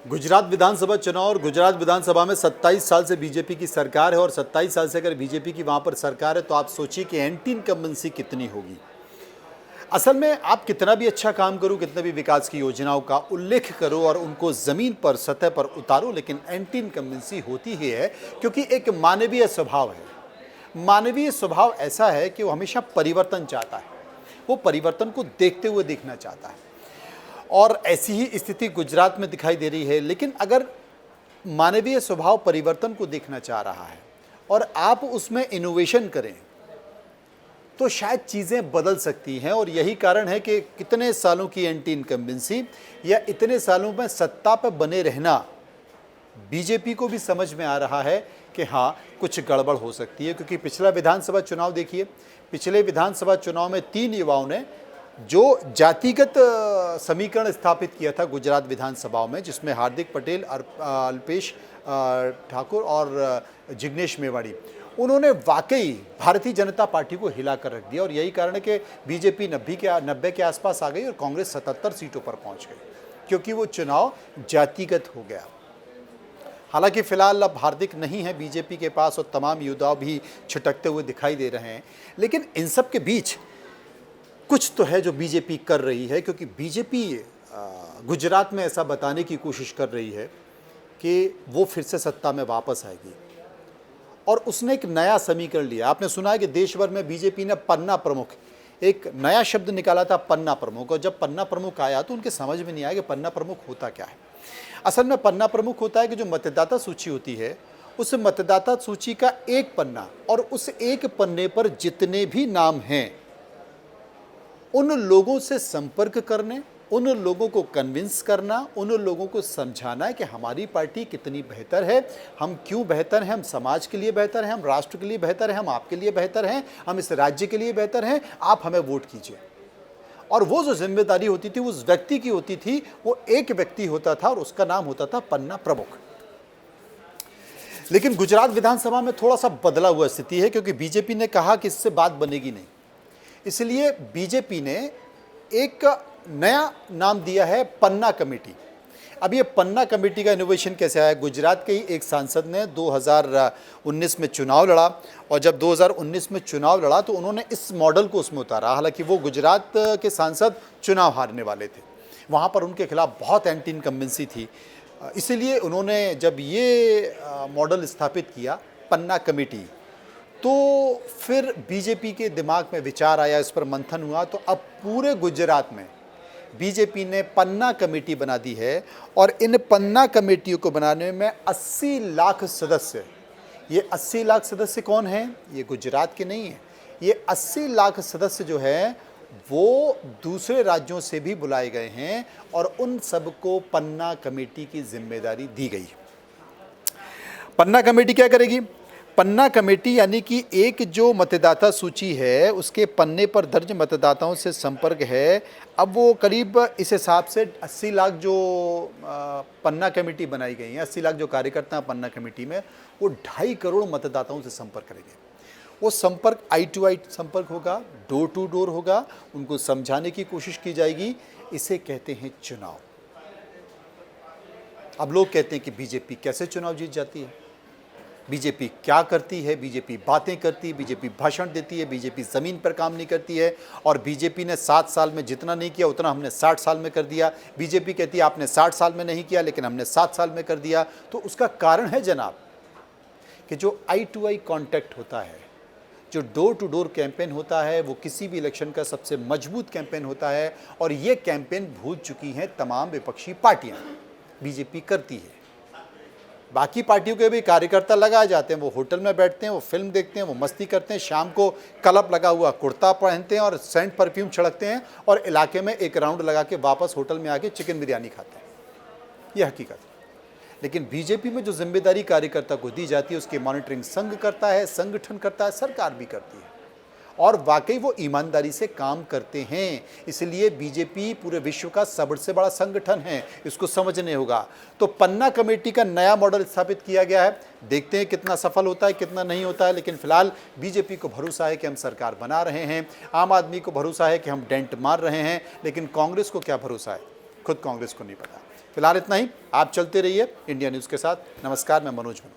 गुजरात विधानसभा चुनाव और गुजरात विधानसभा में 27 साल से बीजेपी की सरकार है और 27 साल से अगर बीजेपी की वहां पर सरकार है तो आप सोचिए कि एंटी इनकम्बेंसी कितनी होगी। असल में आप कितना भी अच्छा काम करो, कितने भी विकास की योजनाओं का उल्लेख करो और उनको जमीन पर सतह पर उतारो, लेकिन एंटी इनकम्बेंसी होती ही है, क्योंकि एक मानवीय स्वभाव है। मानवीय स्वभाव ऐसा है कि वो हमेशा परिवर्तन चाहता है, वो परिवर्तन को देखते हुए देखना चाहता है और ऐसी ही स्थिति गुजरात में दिखाई दे रही है। लेकिन अगर मानवीय स्वभाव परिवर्तन को देखना चाह रहा है और आप उसमें इनोवेशन करें तो शायद चीज़ें बदल सकती हैं। और यही कारण है कि कितने सालों की एंटी इनकम्बेंसी या इतने सालों में सत्ता पर बने रहना बीजेपी को भी समझ में आ रहा है कि हाँ, कुछ गड़बड़ हो सकती है। क्योंकि पिछला विधानसभा चुनाव देखिए, पिछले विधानसभा चुनाव में 3 युवाओं ने जो जातिगत समीकरण स्थापित किया था गुजरात विधानसभाओं में, जिसमें हार्दिक पटेल, अल्पेश ठाकुर और जिग्नेश मेवाड़ी, उन्होंने वाकई भारतीय जनता पार्टी को हिला कर रख दिया। और यही कारण है कि बीजेपी 90 के आसपास आ गई और कांग्रेस 77 सीटों पर पहुंच गई, क्योंकि वो चुनाव जातिगत हो गया। हालांकि फिलहाल अब हार्दिक नहीं है बीजेपी के पास और तमाम युवा भी छिटकते हुए दिखाई दे रहे हैं, लेकिन इन सब के बीच कुछ तो है जो बीजेपी कर रही है। क्योंकि बीजेपी गुजरात में ऐसा बताने की कोशिश कर रही है कि वो फिर से सत्ता में वापस आएगी और उसने एक नया समीकरण लिया। आपने सुना है कि देश भर में बीजेपी ने पन्ना प्रमुख, एक नया शब्द निकाला था, पन्ना प्रमुख। और जब पन्ना प्रमुख आया तो उनके समझ में नहीं आया कि पन्ना प्रमुख होता क्या है। असल में पन्ना प्रमुख होता है कि जो मतदाता सूची होती है, उस मतदाता सूची का एक पन्ना और उस एक पन्ने पर जितने भी नाम हैं उन लोगों से संपर्क करने, उन लोगों को कन्विंस करना, उन लोगों को समझाना है कि हमारी पार्टी कितनी बेहतर है, हम क्यों बेहतर हैं, हम समाज के लिए बेहतर हैं, हम राष्ट्र के लिए बेहतर हैं, हम आपके लिए बेहतर हैं, हम इस राज्य के लिए बेहतर हैं, आप हमें वोट कीजिए। और वो जो जिम्मेदारी होती थी उस व्यक्ति की होती थी, वो एक व्यक्ति होता था और उसका नाम होता था पन्ना प्रमुख। लेकिन गुजरात विधानसभा में थोड़ा सा बदला हुआ स्थिति है, क्योंकि बीजेपी ने कहा कि इससे बात बनेगी नहीं, इसलिए बीजेपी ने एक नया नाम दिया है पन्ना कमेटी। अब ये पन्ना कमेटी का इनोवेशन कैसे आया? गुजरात के ही एक सांसद ने 2019 में चुनाव लड़ा और जब 2019 में चुनाव लड़ा तो उन्होंने इस मॉडल को उसमें उतारा। हालांकि वो गुजरात के सांसद चुनाव हारने वाले थे, वहाँ पर उनके खिलाफ बहुत एंटी इनकम्बेंसी थी, इसीलिए उन्होंने जब ये मॉडल स्थापित किया पन्ना कमेटी, तो फिर बीजेपी के दिमाग में विचार आया, इस पर मंथन हुआ, तो अब पूरे गुजरात में बीजेपी ने पन्ना कमेटी बना दी है। और इन पन्ना कमेटियों को बनाने में 80 लाख सदस्य, ये 80 लाख सदस्य कौन हैं? ये गुजरात के नहीं हैं, ये 80 लाख सदस्य जो हैं वो दूसरे राज्यों से भी बुलाए गए हैं और उन सबको पन्ना कमेटी की जिम्मेदारी दी गई। पन्ना कमेटी क्या करेगी? पन्ना कमेटी यानी कि एक जो मतदाता सूची है उसके पन्ने पर दर्ज मतदाताओं से संपर्क है। अब वो करीब इस हिसाब से 80 लाख जो पन्ना कमेटी बनाई गई है, 80 लाख जो कार्यकर्ता हैं पन्ना कमेटी में, वो 2.5 करोड़ मतदाताओं से संपर्क करेंगे। वो संपर्क आई टू आई संपर्क होगा, डोर टू डोर होगा, उनको समझाने की कोशिश की जाएगी। इसे कहते हैं चुनाव। अब लोग कहते हैं कि बीजेपी कैसे चुनाव जीत जाती है, बीजेपी क्या करती है, बीजेपी बातें करती है, बीजेपी भाषण देती है, बीजेपी ज़मीन पर काम नहीं करती है और बीजेपी ने 7 साल में जितना नहीं किया उतना हमने 60 साल में कर दिया। बीजेपी कहती है आपने 60 साल में नहीं किया लेकिन हमने 7 साल में कर दिया। तो उसका कारण है जनाब कि जो आई टू आई कॉन्टैक्ट होता है, जो डोर टू डोर कैंपेन होता है, वो किसी भी इलेक्शन का सबसे मजबूत कैंपेन होता है। और ये कैंपेन भूल चुकी हैं तमाम विपक्षी पार्टियाँ, बीजेपी करती है। बाकी पार्टियों के भी कार्यकर्ता लगाए जाते हैं, वो होटल में बैठते हैं, वो फिल्म देखते हैं, वो मस्ती करते हैं, शाम को कलप लगा हुआ कुर्ता पहनते हैं और सेंट परफ्यूम छिड़कते हैं और इलाके में एक राउंड लगा के वापस होटल में आके चिकन बिरयानी खाते हैं। ये हकीकत है। लेकिन बीजेपी में जो जिम्मेदारी कार्यकर्ता को दी जाती है उसकी मॉनिटरिंग संघ करता है, संगठन करता है, सरकार भी करती है और वाकई वो ईमानदारी से काम करते हैं। इसलिए बीजेपी पूरे विश्व का सबसे बड़ा संगठन है, इसको समझने होगा। तो पन्ना कमेटी का नया मॉडल स्थापित किया गया है, देखते हैं कितना सफल होता है, कितना नहीं होता है। लेकिन फिलहाल बीजेपी को भरोसा है कि हम सरकार बना रहे हैं, आम आदमी को भरोसा है कि हम डेंट मार रहे हैं, लेकिन कांग्रेस को क्या भरोसा है, खुद कांग्रेस को नहीं पता। फिलहाल इतना ही। आप चलते रहिए इंडिया न्यूज़ के साथ। नमस्कार, मैं मनोज हूँ।